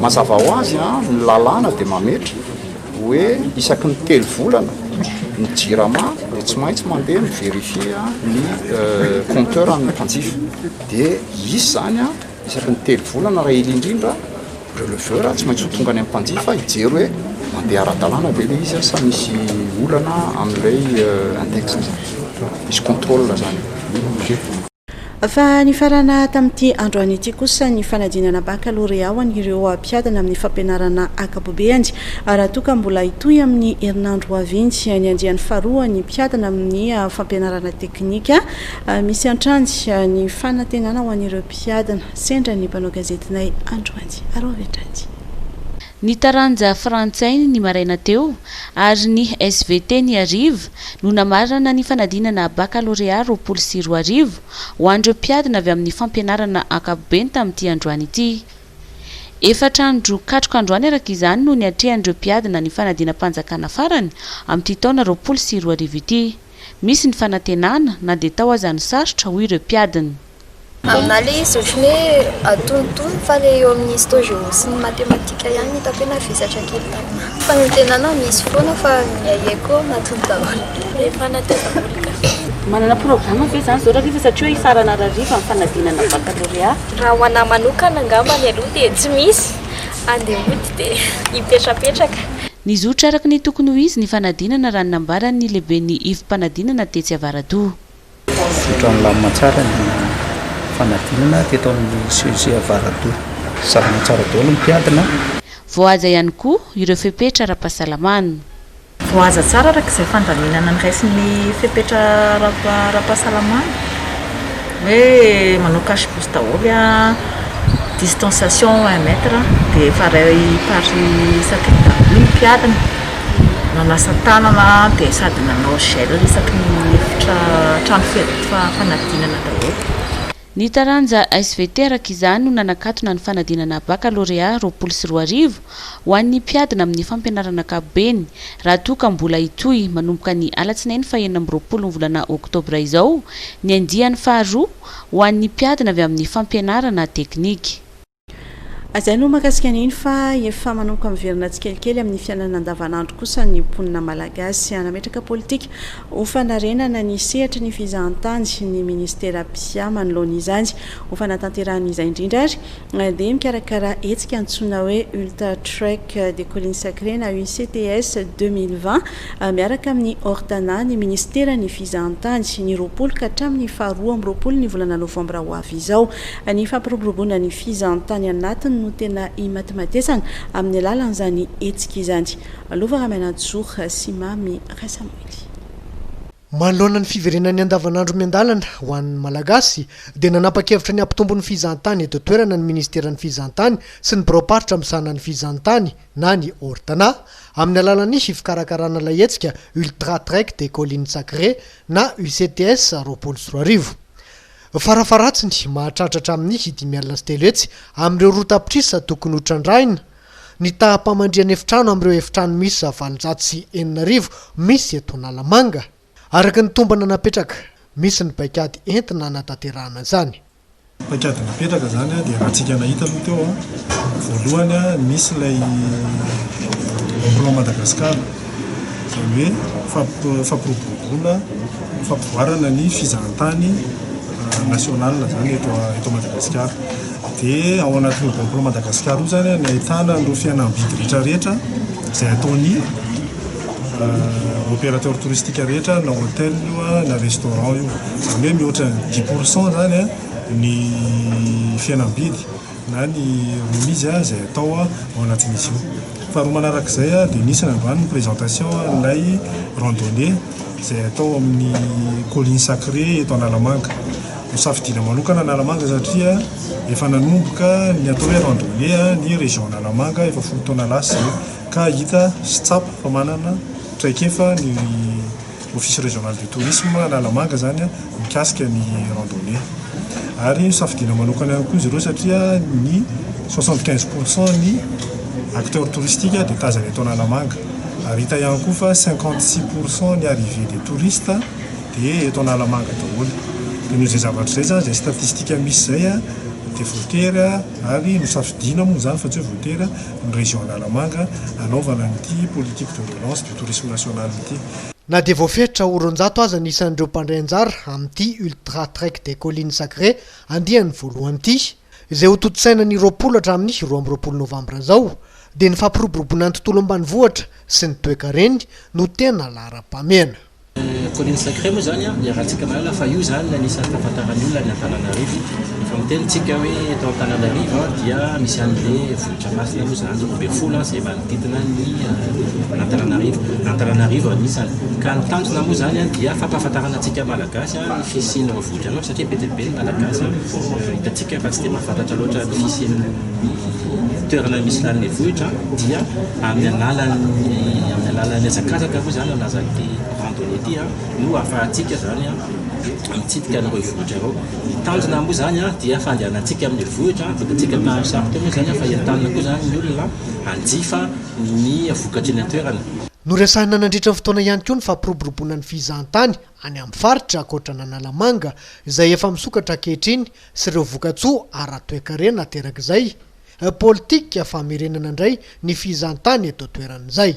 Mazava ho azy ny lalàna dia mametra hoe isaky ny 3 volana ny Jirama dia tsy maintsy mandeha mivérifie ny compteur amin'ny mpanjifa. Dia misy zany isaky ny 3 volana raha ely indrindra releveur tsy maintsy ho tonga any amin'ny mpanjifa hijery hoe mandeha ara-dalàna be le izy sa misy olana amin'ilay index. Misy contrôle zany. Fa ny farana tamin'ity androany ity kosa ny fanadinana baccalauréat ireo mpiadana amin'ny fampianarana ankapobeany raha toa ka mbola hitohy amin'ny herinandro avintsy ny andiany faharoa ny mpiadana amin'ny fampianarana teknika misy antranjy ny fanantenana ho an'ireo mpiadana sendra ny mpanao gazetinay androany arovetrany. Ny taranja frantsay ny maraina teo ary ny SVT ny arivo no namarana ny fanadinana baccalauréat 24 ho an'ireo mpiadana avy amin'ny fampianarana ankapobeny tamin'ity androany ity. Efatrandro katroka androany araka izany no niatrehan'ireo mpiadana ny fanadinam-panjakana farany amin'ity taona 24 ity. Misy ny fanantenana na dia tao aza ny sarotra ho ireo mpiadana. Amin'ale izy ohatrany hoe atonotony fa le eo amin'ny histo-géo sy ny matematika ihany hitako hoe navizatra kely tamina. Fanantenana misy foana fa miahiako natony daholo. Le fanantenana manana programme ve zany zao raha satria hoe isarana rariva amin'ny fanadinana baccalauréat. Raha ho anahy manokana angamba ny aloha dia tsy misy. Andeha mody dia hipetrapetraka. Ny zotra araka ny tokony ho izy ny fanadinana raha nambarany lehiben'ny ivim-panadinana Tetsy Avarado. Zotra milamina tsara ny fanadinana teto amin'ny CEG Avarado. Salama tsara daholo ny mpiadana. Voahaja ihany koa ireo fepetra ara-pahasalamana. Voahaja tsara araka izay fandalinana ny raisin'ny fepetra ara-pahasalamana hoe manao cache-pouce daholo distanciation 1 mètre dia faray pary isaky ny daholo ny mpiadana. Nanasa tanana dia sady nanao gel isaky ny efitra trano fanadinana daholo. Ny taranja SVT araka izany no nanakatona ny fanadinana baccalauréat 24 ho an'ny mpiadana amin'ny fampianarana ankapobeny raha toa ka mbola hitohy manomboka ny alatsinainy 20 volana oktobra izao ny andiany faharoa ho an'ny mpiadana avy amin'ny fampianarana teknika. Azay no makasika an'iny fa efa manomboka miverina tsikelikely amin'ny fiainana andavanandro kosa ny mponina malagasy anametraka politika ho fanarenana ny sehatra ny fizahantany ny ministera pia manoloana izany ho fanatanterahana indrindra ary dia mikarakara hetsika antsoina hoe Ultra Trek des Collines Sacrées na UCTS 2020 miaraka amin'ny ordana ny ministera ny fizahantany ny 20 ka hatramin'ny 2 ny volana novambra ho avy izao ny fampiroboroboana ny fizahantany anatiny no tena imatmatesana amin'ny alalan'izany etsika izany. Alova Ramanajor sy Mamy Rasamoely. Manoloana ny fiverenany andavanandro miandalana ho an'ny malagasy dia nanapa-kevitra ny ampitombon'ny fizahantany eto toerana ny ministeran'ny fizahantany sy ny mpiroaparitra misana ny fizahantany na ny ortana amin'ny alalan'ny fikarakarana ilay hetsika Ultra Trek de Colline Sacrée na UCTS roapolo sy roa arivo. Farafaratsiny mahatratratra amin'ny 5 alina sy 3 hetsy amin'ireo rotapitrisa tokony hotrandrahina. Ny tahapamandriana efitrano amin'ireo efitrano misy 709 misy eto Analamanga. Araka ny tombana napetraka, misy ny paikady entina natanterahana izany. Paikady napetraka zany dia rahantsika nahita aloha teo voalohany misy ilay plan Madagascar izany hoe fampivoarana ny fizahantany national zany eto Madagascar. Dia ao anatin'ny plan Madagascar io zany ny ahitana ireo fihenam-bidy rehetrarehetra izay ataony opérateur touristique rehetra na hôtel io na restaurant io. Izany hoe mihoatra 10% zany ny fihenam-bidy na ny remise izay atao ao anatin'izy io. Faharoa manarak'izay dia nisy nandroany ny présentation ilay randonnée izay atao amin'ny Colline Sacrée eto Analamanga. Safidina manokana Analamanga satria efa nanomboka ny atao hoe randonnée ny région Analamanga efa 10 taona lasa ka hita sy tsapa fa manana traikefa ny office régional du tourisme Analamanga zany mikasika ny randonnée. Ary safidina manokana ihany koa izy ireo satria ny 75% ny acteurs touristiques dia tazana eto Analamanga. Ary hita ihany koa fa 56% ny arrivée des touristes dia eto Analamanga daholo. Dia noho izay zavatra izay zany izay statistika misy zay dia voatery ary nosafidina moa zany fa tsy hoe voatery ny région Analamanga anaovana an'ity politique de relance du tourisme national ity. Na dia voafetra oronjato aza nisan'ireo mpandray anjara amin'ity Ultra Trek de Colline Sacrée andiany voalohany ity izay ho totsaina ny 20 hatramin'ny 12 novambra zao dia ny fampiroboroboana ny tontolo ambanivohitra sy ny toe-kareny no tena lara-pamena. Colline Sacrée moa zany rahantsika malala fa io zany anisan'ny fahafantarany olona ny Antananarivo. Efa mitenitsika hoe eto Antananarivo dia misy an'ilay vohitra masina moa zany Robert izay manodidina ny Antananarivo anisany. Ka ny tanjona moa zany dia fampahafantarana antsika malagasy ny fisian'ny vohitra anao satria be dia be ny malagasy hitantsika fa tsy dia mahafantatra loatra ny fisian'ny toerana misy lan'ilay vohitra dia amin'ny alalan'ny azakazaka moa zany anazan'ity randonnée ity no ahafahantsika zany mitsidika an'ireo vohitra ireo. Ny tanjona moa zany dia fandehanantsika amin'ny vohitra vitantsika mpahasarotra moa zany fa entanina koa zany ny olona hanjifa ny vokatry ny toerana. Noresahina nandritra ny fotoana ihany koa ny fampiroboroboana ny fizahantany any amin'ny faritra ankoatrana Analamanga izay efa misokatra ankehitriny sy ireo vokatsoa ara-toe-karena aterak'izay politika famerenana indray ny fizahantany eto toeran'izay.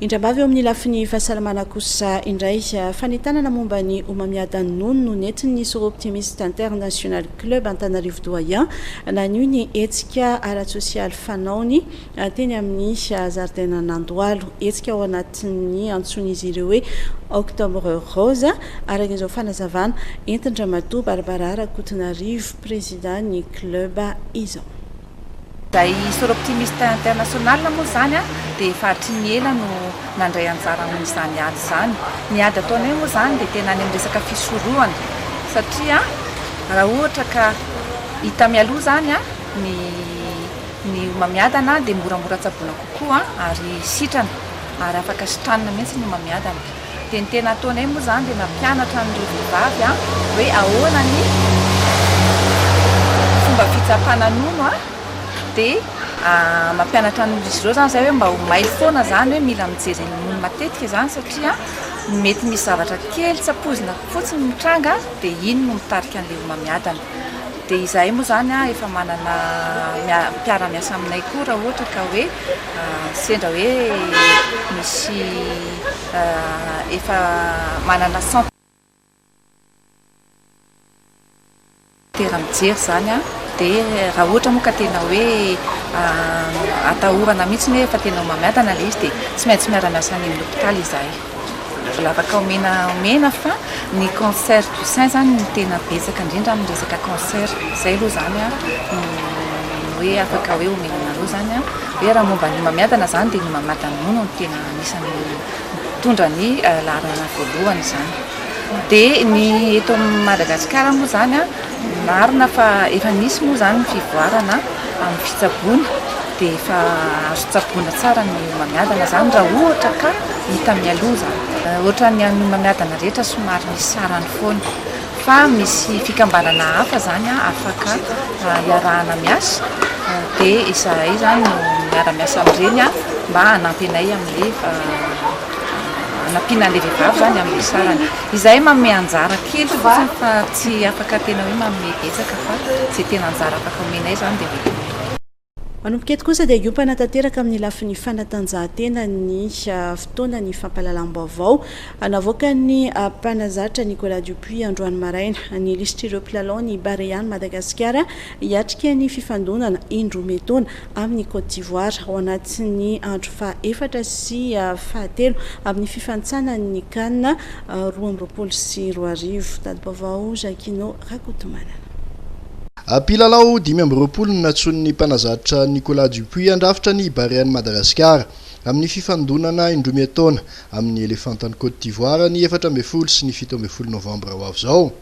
Indrabavy eo amin'ny lafiny fahasalamana kosa indray fanitanana momba ny homamiadan'ny nono no nentin'ny Soro Optimiste International Club Antananarivo doyen nanio ny hetsika ara-tsosialy fanaony teny amin'ny zaridaina Nandoalo. Hetsika ao anatin'ny antson'izy ireo hoe Octobre Rose araka izao fanazavana Entindramatoa Barbara Kotonarivo président ny club izao. Zay Soro Optimiste International moa zany dia fahatry ny ela no nandray anjara amin'izany ady izany. Ny ady ataonay moa zany dia tena any amin'ny resaka fisorohana satria raha ohatra ka hita mialoha zany ny homamiadana dia moramora tsaboana kokoa ary sitrana ary afaka sitranina mihitsy ny homamiadana. Dia ny tena ataonay moa zany dia mampianatra an'ireo vehivavy hoe ahoana ny fomba fitsapana nono dia mampianatra n'izy ireo zany zay hoe mba ho may foana zany hoe mila mijery nono matetika zany satria mety misy zavatra kely tsapozina fotsiny mitranga dia iny no mitarika an'ilay homamiadana. Dia izahay moa zany efa manana mpiara-miasa aminay koa raha ohatra ka hoe sendra hoe misy efa manana tera mijery zany dia raha ohatra moa ka tena hoe atahorana mihitsy hoe efa tena homamiadana ilay izy dia tsy maintsy miara-miasa any amin'ny hôpitaly izahay. Lavaka omena fa ny cancer du sein zany ny tena betsaka indrindra amin'ny resaka cancer. Izay aloha zany hoe afaka hoe omenanareo zany a hoe raha momba ny mamiadana zany dia ny mamiadana mono no tena anisany mitondra ny laharana voalohany zany. Dia ny eto Madagasikara moa zany a marina fa efa misy moa zany ny fivoarana amin'ny fitsaboana dia efa azo tsaboana tsara ny mamiadana zany raha ohatra ka hita mialoza. Ohatra ny amin'ny mamiadana rehetra somary misy sarany foana fa misy fikambanana hafa zany a afaka iarahana miasa dia izahay zany no miara-miasa amin'ireny a mba hanampy anay amin'ilay hanampiana an'ilay vehivavy zany amin'ny sarany. Izahay manome anjara kely fotsiny fa tsy afaka tena hoe manome betsaka fa tsy tena anjara afaka omenay zany dia manomboka eto kosa dia iompana tanteraka amin'ny lafin'ny fanatanjahantena ny fotoana ny fampahalalam-baovao navoaka ny mpanazatra Nicolas Dupuis androany maraina ny lisitr' ireo mpilalao ny Barian Madagasikara hiatrika ny fifandonana indrometona amin'ny Côte d'Ivoire ao anatin'ny andro faha-efatra sy faha-telo amin'ny fifantsana ny CAN 2024. Tadi-baovao Jacquino Rakotomanana. Mpilalao 520 natson'ny mpanazatra Nicolas Dupuis andrafitra ny Barian Madagasikara amin'ny fifandonana indrometona amin'ny Elefantany Côte d'Ivoire ny 14 sy ny 17 novambra ho avy zao.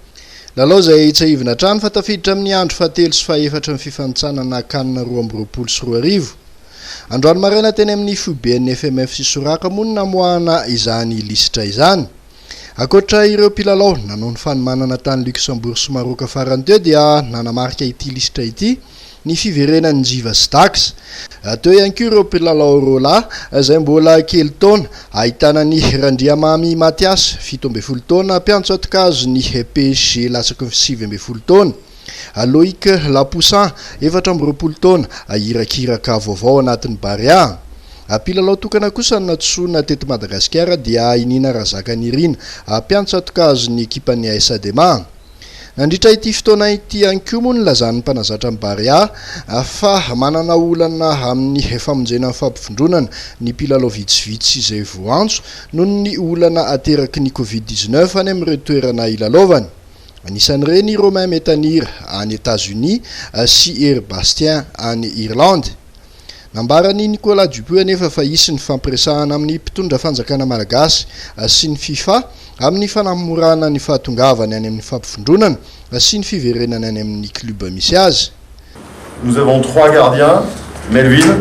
Lalao zay tsy ahivina trano fa tafiditra amin'ny andro faha-telo sy faha-efatra ny fifantsanana CAN 2024. Androany maraina teny amin'ny FUBN FMF sy Soraka moa namoahana izany lisitra izany. Akoatra ireo mpilalao nanao ny fanomanana tany Luxembourg sy Maroc farany teo dia nanamarika ity lisitra ity ny fiverenan'ny Jiva sy Dax. Teo ihany koa ireo mpilalao rola izay mbola kely taona ahitana ny Randriamamy Matias 17 taona, mpiantso atikazo ny PSG latsaky 17 taona, Loïc Lapoussin 24 taona irakiraka vaovao anatin'ny Baria. Mpilalao tokana kosa natsoina teto Madagasikara dia Inina Razakany mpiantso atikazo ny ekipan'ny AS Adema. Nandritra ity fotoana ity ihany koa moa ny lazan'ny mpanazatra amin'ny Baria fa manana olana amin'ny famonjena amin'ny fampifondronana ny mpilalao vitsivitsy izay voantso noho ny olana ateraky ny Covid-19 any amin'ireo toerana ilalaovany. Anisan'ireny Romain Metanir any États-Unis sy Eric Bastien any Irlande. Nambarany Nicolas Dupuis anefa fa hisy ny fampiresahana amin'ny mpitondra fanjakana malagasy sy ny FIFA amin'ny fanamorana ny fahatongavany any amin'ny fampifondronana sy ny fiverenana any amin'ny club misy azy. Nous avons 3 gardiens, Melvin,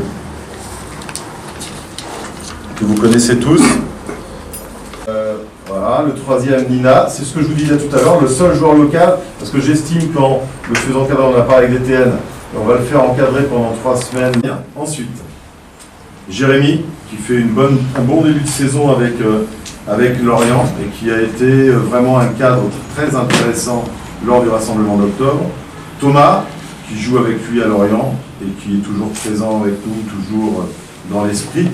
que vous connaissez tous. Voilà, le troisième, Nina. C'est ce que je vous disais tout à l'heure, le seul joueur local, parce que j'estime qu'en le faisant cadrer, on a parlé avec DTN, on va le faire encadrer pendant 3 semaines. Bien. Ensuite, Jérémy, qui fait un bon début de saison avec Lorient et qui a été vraiment un cadre très intéressant lors du rassemblement d'octobre. Thomas, qui joue avec lui à Lorient et qui est toujours présent avec nous, toujours dans l'esprit.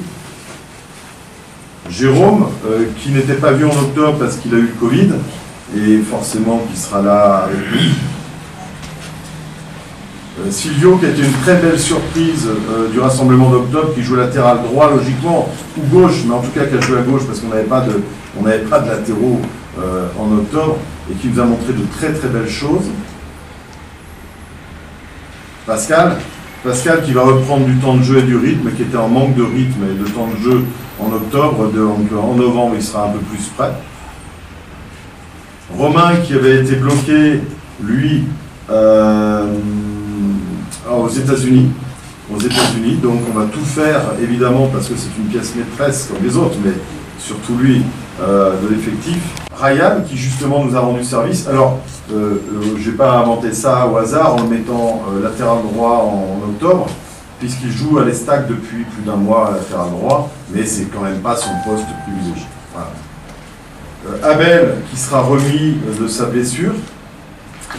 Jérôme, qui n'était pas vu en octobre parce qu'il a eu le Covid, et forcément qui sera là avec nous. Silvio, qui a été une très belle surprise du rassemblement d'octobre, qui joue latéral droit logiquement, ou gauche, mais en tout cas qui a joué à gauche parce qu'on n'avait pas de latéraux en octobre, et qui nous a montré de très très belles choses. Pascal qui va reprendre du temps de jeu et du rythme, qui était en manque de rythme et de temps de jeu en octobre, donc en novembre il sera un peu plus prêt. Romain qui avait été bloqué, lui, aux États-Unis, donc on va tout faire évidemment parce que c'est une pièce maîtresse comme les autres, mais surtout lui de l'effectif. Ryan qui justement nous a rendu service. Alors je n'ai pas inventé ça au hasard en le mettant latéral droit en octobre, puisqu'il joue à l'Estac depuis plus d'un mois à latéral droit, mais c'est quand même pas son poste privilégié. Voilà. Abel qui sera remis de sa blessure,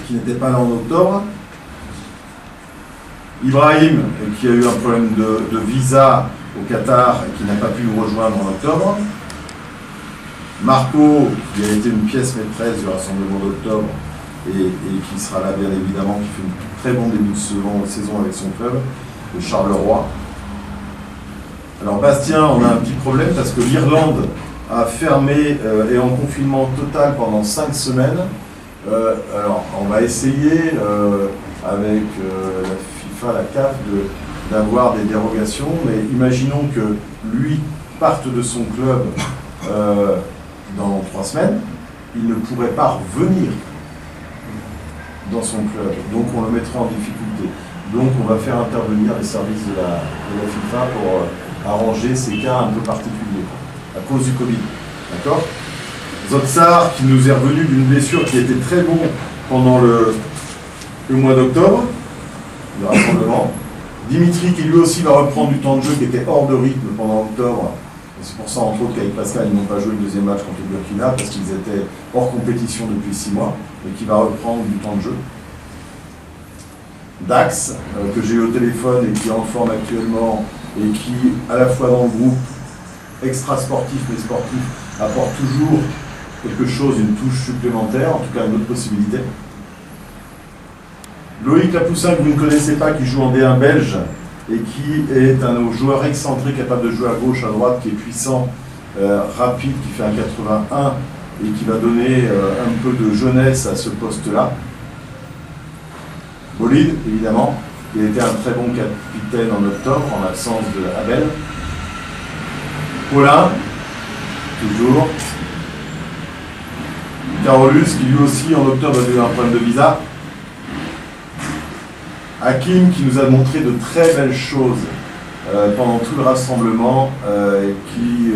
qui n'était pas là en octobre. Ibrahim qui a eu un problème de visa au Qatar et qui n'a pas pu nous rejoindre en octobre. Marco qui a été une pièce maîtresse du rassemblement d'octobre et qui sera là bien évidemment, qui fait un très bon début de saison avec son club, le Charleroi. Alors Bastien, on a un petit problème parce que l'Irlande a fermé et en confinement total pendant 5 semaines. Alors on va essayer avec la FIFA FIFA, la CAF, d'avoir des dérogations, mais imaginons que lui parte de son club dans 3 semaines, il ne pourrait pas revenir dans son club, donc on le mettra en difficulté. Donc on va faire intervenir les services de la FIFA pour arranger ces cas un peu particuliers, à cause du Covid. D'accord ? Zotsar, qui nous est revenu d'une blessure qui était très bon pendant le mois d'octobre, le rassemblement. Dimitri, qui lui aussi va reprendre du temps de jeu qui était hors de rythme pendant octobre. C'est pour ça, entre autres, qu'avec Pascal, ils n'ont pas joué le deuxième match contre le Burkina, parce qu'ils étaient hors compétition depuis 6 mois, et qui va reprendre du temps de jeu. Dax, que j'ai eu au téléphone et qui est en forme actuellement, et qui, à la fois dans le groupe extra-sportif mais sportif, apporte toujours quelque chose, une touche supplémentaire, en tout cas une autre possibilité. Loïc Lapoussin, que vous ne connaissez pas, qui joue en D1 belge, et qui est un joueur excentré, capable de jouer à gauche, à droite, qui est puissant, rapide, qui fait un 81, et qui va donner un peu de jeunesse à ce poste-là. Bolide, évidemment, qui a été un très bon capitaine en octobre, en l'absence de Abel. Paulin, toujours. Carolus, qui lui aussi en octobre a eu un problème de visa. Hakim, qui nous a montré de très belles choses pendant tout le rassemblement, qui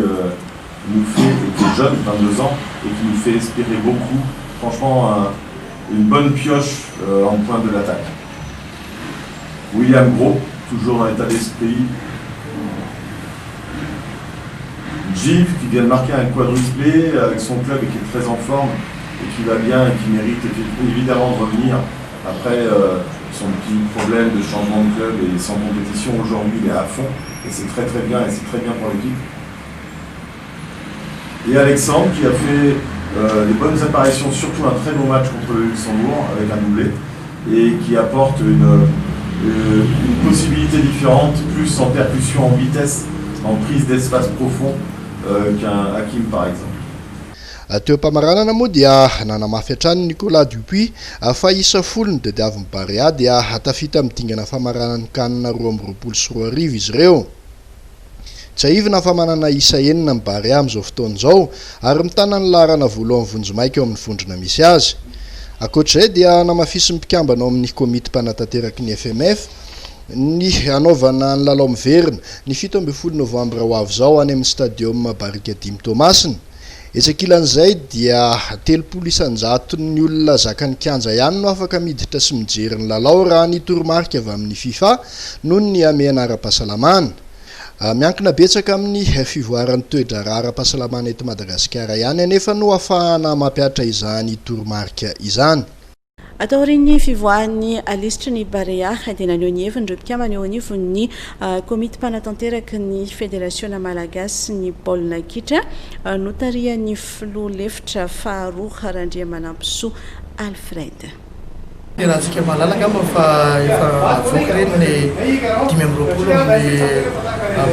nous fait, qui est jeune, 22 ans, et qui nous fait espérer beaucoup. Franchement, une bonne pioche en pointe de l'attaque. William Gros, toujours dans l'état d'esprit. Gilles, qui vient de marquer un quadruplé avec son club et qui est très en forme et qui va bien et qui mérite évidemment de revenir après son petit problème de changement de club et sans compétition. Aujourd'hui, il est à fond et c'est très très bien et c'est très bien pour l'équipe. Et Alexandre, qui a fait des bonnes apparitions, surtout un très beau match contre le Luxembourg avec un doublé et qui apporte une possibilité différente, plus en percussion, en vitesse, en prise d'espace profond qu'un Hakim par exemple. Teo mpamaranana moa dia nanamafy hatrany Nicolas Dupuis fa isa folony de avy Barea dia hatafita midingana famaranany kanina 2-2 izy ireo. Tsy aivina fa manana isa enina ny Barea amin'izao fotoana izao ary mitana ny laharana voalohany vonjimaika eo amin'ny vondrona misy azy. Ankoatr'izay dia namafisy mpikambana ao amin'ny komity mpanatanteraky ny FMF ny anaovana ny lalao miverina ny 17 novambra ho avy izao any amin'ny stadium Barika Dimy Tomasina. Etsakilan'izay dia 30 isanjato ny olona zakany kianja ihany no afaka miditra sy mijery ny lalao raha ny toromarika avy amin'ny FIFA noho ny amehana ara-pahasalamana. Miankina betsaka amin'ny fivoaran'ny toedrara ara-pahasalamana eto Madagasikara ihany anefa no ahafahana mampiatra izany toromarika izany. Ataorin'ny fivoahan'ny alisitry ny Barea antenaneo ny heviny ireo mpikambana eo anivon'ny komity mpanatanteraky ny Fédération Malagasy ny baolina kitra notarian'ny filoha lefitra faharoa Randriamanampisoa Alfred. Raha tsika malalaka mba fa efa avoaka reny ny 5 amin'ny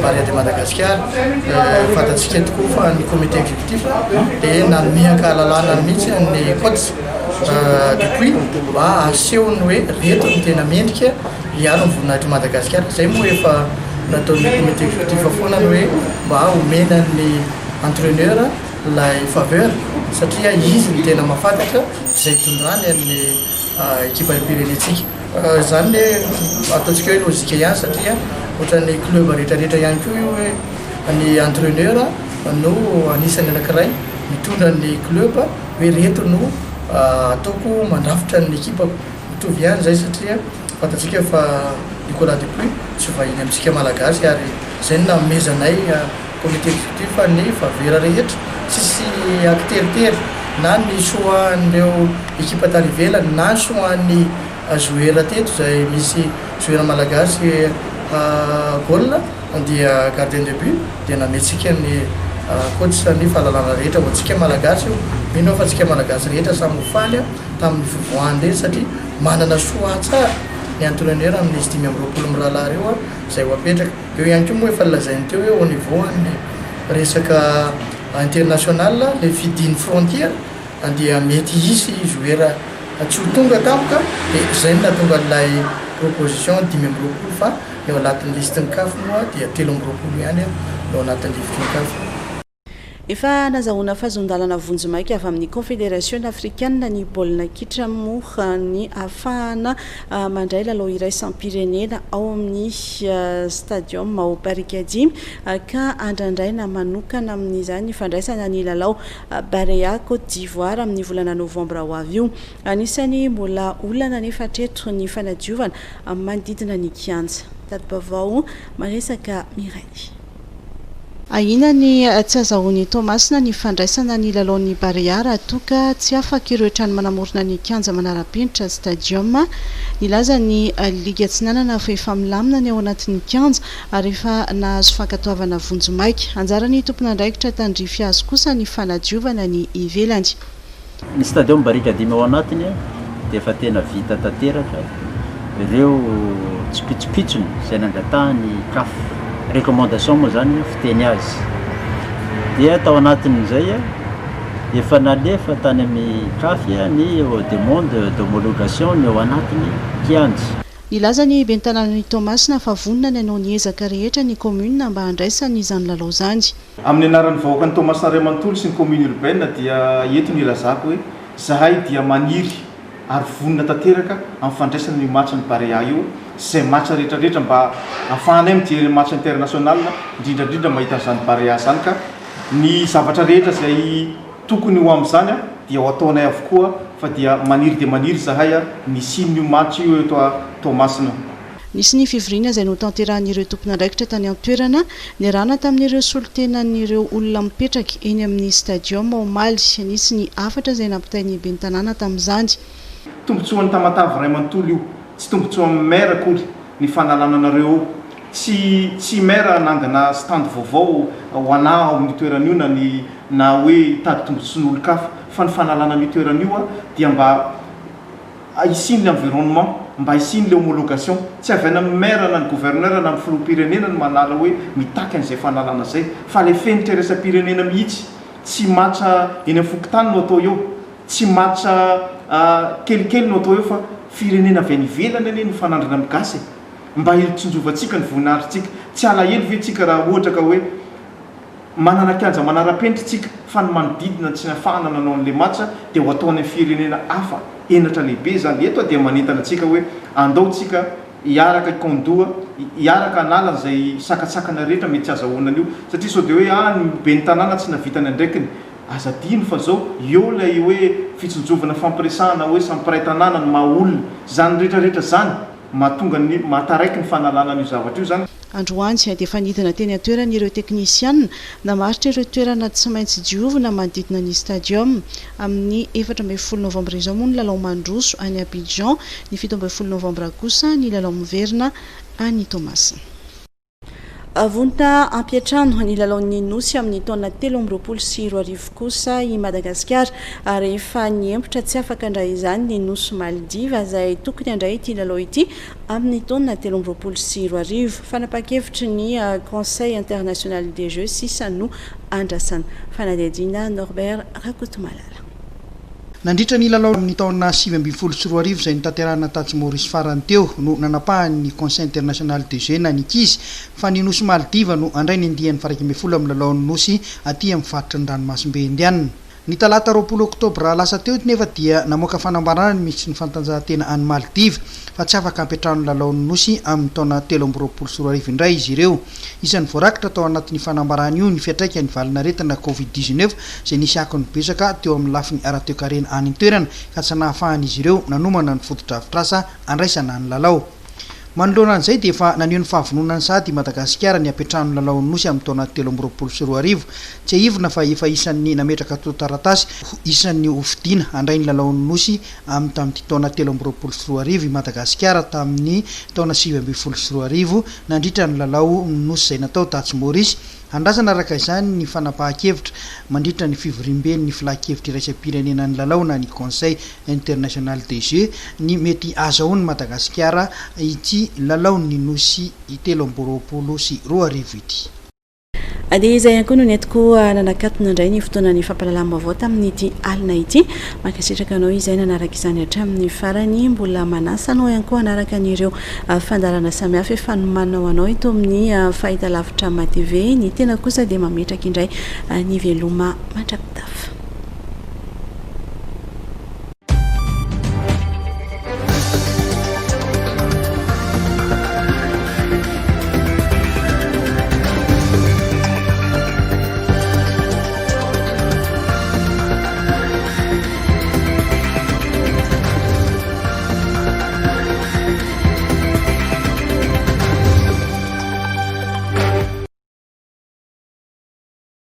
Barea de Madagascar fantatsika tokoa fa ny comité exécutif dia nanomihaka lalàna mihitsy ny coach Dupuis mba asehony hoe reto ny tena mendrika hiaro ny voninahitry Madagascar. Zay moa efa nataon'ny comité exécutif foana ny hoe mba omena ny entraîneur lay faveur satria izy ny tena mahafantatra izay tondrany amin'ny équipe pirenetsika. Zany hoe ataontsika hoe lozika ihany satria ohatran'ny club rehetrarehetra ihany koa io hoe ny entraîneur no anisany anankiray mitondra ny club hoe reto no ataoko mandrafitra ny ekipa mitovy ihany zay satria fantatsika fa Nicolas Dupuis tsy vahiny amintsika malagasy ary zay no namezanay comité exécutif ny favera rehetra tsisy akteritery na ny soan'ireo ekipa tany ivelany na soan'ny joueur teto zay misy joueur malagasy goal dia gardien de but dia nametsika ny coach ny fahalalana rehetra ho antsika malagasy io mino fa antsika malagasy rehetra samy mifaly tamin'ny fivoahany reny satria manana soa tsara ny entraîneur amin'ny 5 mirahalahy reo zay ho apetraka. Eo ihany koa moa efa lazainy teo hoe au niveau ny resaka international le vidiny frontière dia mety isy joueur tsy ho tonga tampoka dia zay no natonga an'ilay proposition 5 fa eo anatin'ny listiny kafo moa dia 3 ihany eo anatin'ny livitry kafo. Efa nazahoana fahazondalana vonjimaiky avy amin'ny Confédération africaine ny baolina kitra moa ny ahafahana mandray lalao iray sampirenena ao amin'ny stadium ao Parikadimy ka andrandraina manokana amin'izany fandraisana ny lalao Barea Côte d'Ivoire amin'ny volana novambra ho avy io. Anisany mbola olana nefa hatreto ny fanadiovana amin'ny manodidina ny kianja. Tadibavao maresaka Mireille. Aina ny tsy azahoany Tomasina ny fandraisana ny lalaon'ny Barea raha toka tsy afaka ireo trano manamorona ny kianja manara-penitra stadium. Nilaza ny liga tsinanana fa efa milamina ny ao anatin'ny kianja ary efa nahazo fankatoavana vonjimaika. Anjarany tompona andraikitra tandrify azy kosa ny fanadiovana ny ivelany. Ny stadium Parikadimy ao anatiny dia efa tena vita tanteraka. Ireo tsipitsipitsony izay nangatahany CAF. Recommandation moa zany fiteny azy dia tao anatin'izay efa nalefa tany amin'ny CAF ny demande d'homologation ny ao anatin'ny kianja. Nilaza ny bentanan'ny Tomasina fa vonona ny anao ny ezaka rehetra ny commune mba handraisany izany lalao zany. Amin'ny anaran'ny vahoakan'ny Tomasina Riamantolo sy ny commune urbaine dia eto ny lazako hoe zahay dia maniry ary vonona tanteraka amin'ny fandraisana ny match ny Barea io. Zay match rehetrarehetra mba ahafahanay mijery match international indrindrandrindra mahita an'izany Barea zany ka ny zavatra rehetra zay tokony ho amin'izany dia ho ataonay avokoa fa dia maniry zahay ny sin'io match io eto Tomasina. Nisy ny fivoriana izay notanterahan'ireo tompona andraikitra tany an-toerana niarahana tamin'ireo solotenan'ireo olona mipetraka eny amin'ny stadium Omaly. Nisy ny afatra izay nampitain'ny ben'ny tanàna tamin'izany. Tombotsoan'ny Tamatavy Raimantolo io tsy tombotsoa amin'ny maire akory ny fanalana anareo tsy maire nangana stand vaovao ho ana ao amin'ny toeran'io na hoe tady tombotson'olo kafa fa ny fanalana ny toeran'io dia mba hisiny le environnement mba hisiny le homologation tsy avy any amin'ny maire na ny gouverneur na amin'ny filoham-pirenena ny manala hoe mitaky an'izay fanalana zay fa le fenitra iraisam-pirenena mihitsy tsy matcha eny amin'ny fokotany no atao eo tsy matcha kelikely no atao eo fa firenena avy any ivelany ane ny fanandrina amin'ny gasy mba hilitsonjovantsika ny voninahitrytsika tsy alahelo ve tsika raha ohatra ka hoe manana kianja manara-penitra tsika fa ny manodidina tsy nafahana nanao an'le matcha dia ho ataony firenena hafa enatra lehibe zany eto dia manentana atsika hoe andaotsika hiaraka kondoa hiaraka anala zay sakatsakana rehetra mety tsy azahoana an'io satria sao dia hoe ny ben'ny tanàna tsy navitany andraikiny azadino fa zao eo lay hoe fitsonjovana fampiresahana hoe sampiray tanàna ny mahaolona zany rehetrarehetra zany mahatonga ny mahataraiky ny fanalana n'io zavatra io zany. Androany dia efa nidina teny an-toerana ireo teknisianina namaritra ireo toerana tsy maintsy diovina manodidina ny stadium amin'ny 14 novambra izao moa ny lalao mandroso any Abidjan, ny 17 novambra kosa ny lalao miverina any Tomas. Avonta ampiatrano ny lalaon'ny nosy amin'ny taona 2024 kosa i Madagasikara ary efa niempotra tsy afaka andray izany ny nosy Maldiva izay tokony andray ity lalao ity amin'ny taona 2024. Fanapa-kevitry ny Conseil international des jeux sisa no andrasana. Fanadihadiana Norbert Rakotomalala. Nandritra ny lalao amin'ny taona 2024 izay nitanterahana taty Maurice farany teo no nanapahany Conseil international des jeux na nikizy fa ny nosy Maldiva no andray ny andihan'ny faraika ambin'ny folo amin'ny lalaon'ny nosy aty amin'ny faritra ny ranomasimbe indianina. Ny talata 20 oktobra lasa teo nefa dia namoaka fanambarana ny misy ny fantanjahantena any Maldiva fa tsy afaka ampiatrano lalaon'ny nosy amin'ny taona 2024 indray izy ireo. Isan'ny voarakitra tao anatin'ny fanambarana io ny fiatraika ny valinaretina Covid-19 izay nisy akony betsaka teo amin'ny lafiny ara-toekarena any toerana ka tsy nahafahan'izy ireo nanomana ny foto-drafitrasa andraisana ny lalao. Manoloana an'izay dia efa naneho ny fahavononany sady Madagasikara ny ampiatrano lalaon'ny nosy amin'ny taona 2024. Tsy ahivona fa efa isan'ny nametraka tao taratasy isan'ny hofidiana andray ny lalaon'ny nosy amin'ny tamin'ity taona 2024 i Madagasikara tamin'ny taona 2024 nandritra ny lalao ny nosy izay natao taty Maurice. Andrasana araka izany ny fanapahan-kevitra mandritra ny fivoriam-beny ny filan-kevitra iraisam-pirenena ny lalao na ny Conseil international des jeux ny mety azahoany Madagasikara ity lalao ny nosy 2024 ity. dia izay ihany koa no netiko nanakatona indray ny fotoanany fampahalalam-baovao tamin'ity alina ity mankasitraka anao izay nanaraka izany hatramin'ny farany mbola manasa anao ihany koa anaraka an'ireo fandarana samihafa efa nomanao anao ito amin'ny fahitalavitra matv ny tena kosa dia mametraka indray ny veloma mandrapitafy